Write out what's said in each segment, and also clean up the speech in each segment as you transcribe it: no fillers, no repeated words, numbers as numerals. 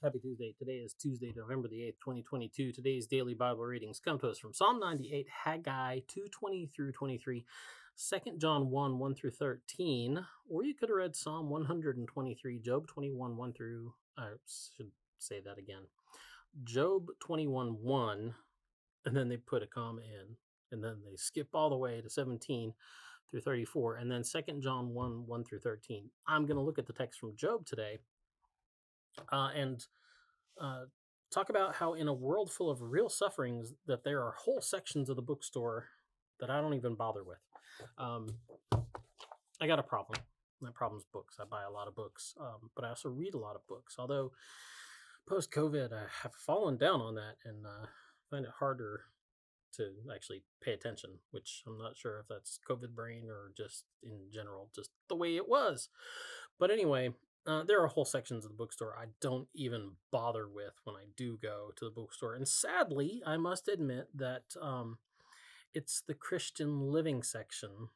Happy Tuesday. Today is Tuesday, November the 8th, 2022. Today's daily Bible readings come to us from Psalm 98, Haggai 2:20 through 23, 2 John 1, 1 through 13, or you could have read Psalm 123, Job 21, 1 through, I should say that again, Job 21, 1, and then they put a comma in, and then they skip all the way to 17 through 34, and then 2 John 1, 1 through 13. I'm going to look at the text from Job today and talk about how in a world full of real sufferings that there are whole sections of the bookstore that I don't even bother with. I got a problem. My problem's books. I buy a lot of books, but I also read a lot of books. Although post-COVID, I have fallen down on that and find it harder to actually pay attention, which I'm not sure if that's COVID brain or just in general, just the way it was. But anyway, there are whole sections of the bookstore I don't even bother with when I do go to the bookstore. And sadly, I must admit that it's the Christian living section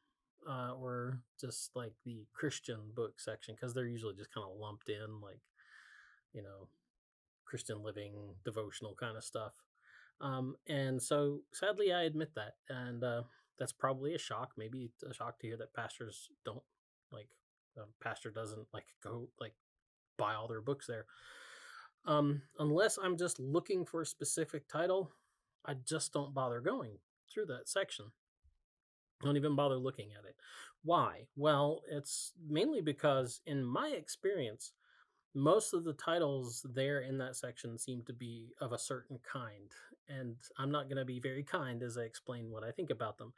or just like the Christian book section, because they're usually just kind of lumped in like, Christian living, devotional kind of stuff. And so sadly, I admit that. And that's probably a shock. Maybe it's a shock to hear that pastors don't like, pastor doesn't like go like buy all their books there. Unless I'm just looking for a specific title, I just don't bother going through that section. I don't even bother looking at it. Why? Well, it's mainly because in my experience, most of the titles there in that section seem to be of a certain kind. And I'm not going to be very kind as I explain what I think about them.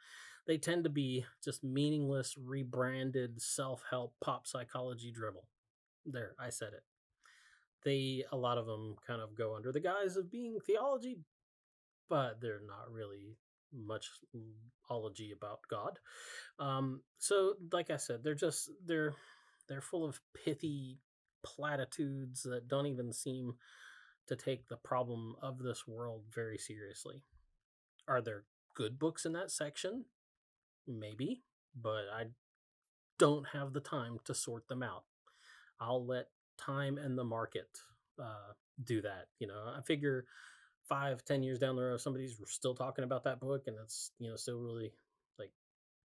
They tend to be just meaningless, rebranded self-help pop psychology dribble. There, I said it. A lot of them kind of go under the guise of being theology, but they're not really much ology about God. So like I said, they're full of pithy platitudes that don't even seem to take the problem of this world very seriously. Are there good books in that section? Maybe, but I don't have the time to sort them out. I'll let time and the market do that. I figure 5-10 years down the road, somebody's still talking about that book, and it's still really like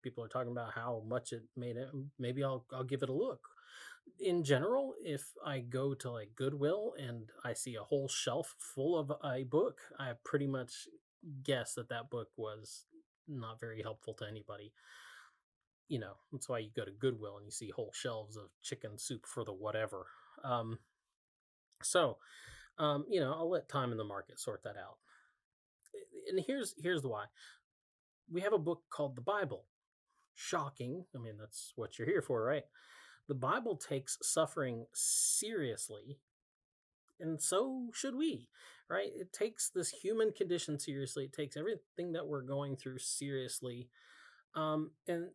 people are talking about how much it made it. Maybe I'll give it a look. In general, if I go to like Goodwill and I see a whole shelf full of a book, I pretty much guess that book was not very helpful to anybody. That's why you go to Goodwill and you see whole shelves of chicken soup for the whatever. I'll let time in the market sort that out. And here's the why. We have a book called the Bible. Shocking. I mean, that's what you're here for, right? The Bible takes suffering seriously, and so should we, right? It takes this human condition seriously. It takes everything that we're going through seriously. And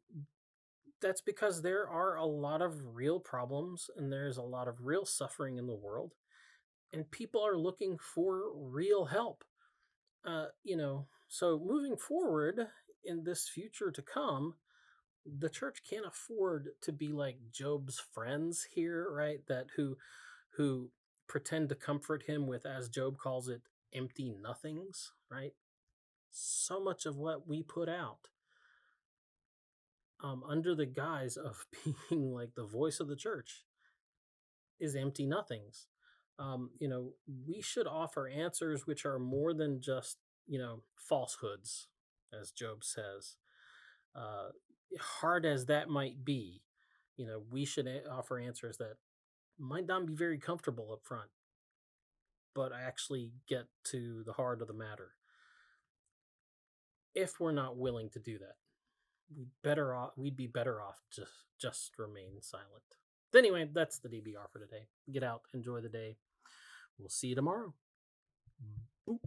that's because there are a lot of real problems and there's a lot of real suffering in the world, and people are looking for real help. So moving forward in this future to come, the church can't afford to be like Job's friends here, right? That who pretend to comfort him with, as Job calls it, empty nothings, right? So much of what we put out under the guise of being like the voice of the church is empty nothings. We should offer answers which are more than just, falsehoods, as Job says. Hard as that might be, we should offer answers that might not be very comfortable up front, but actually get to the heart of the matter. If we're not willing to do that, we'd be better off just remain silent. Anyway, that's the DBR for today. Get out, enjoy the day. We'll see you tomorrow. Boop.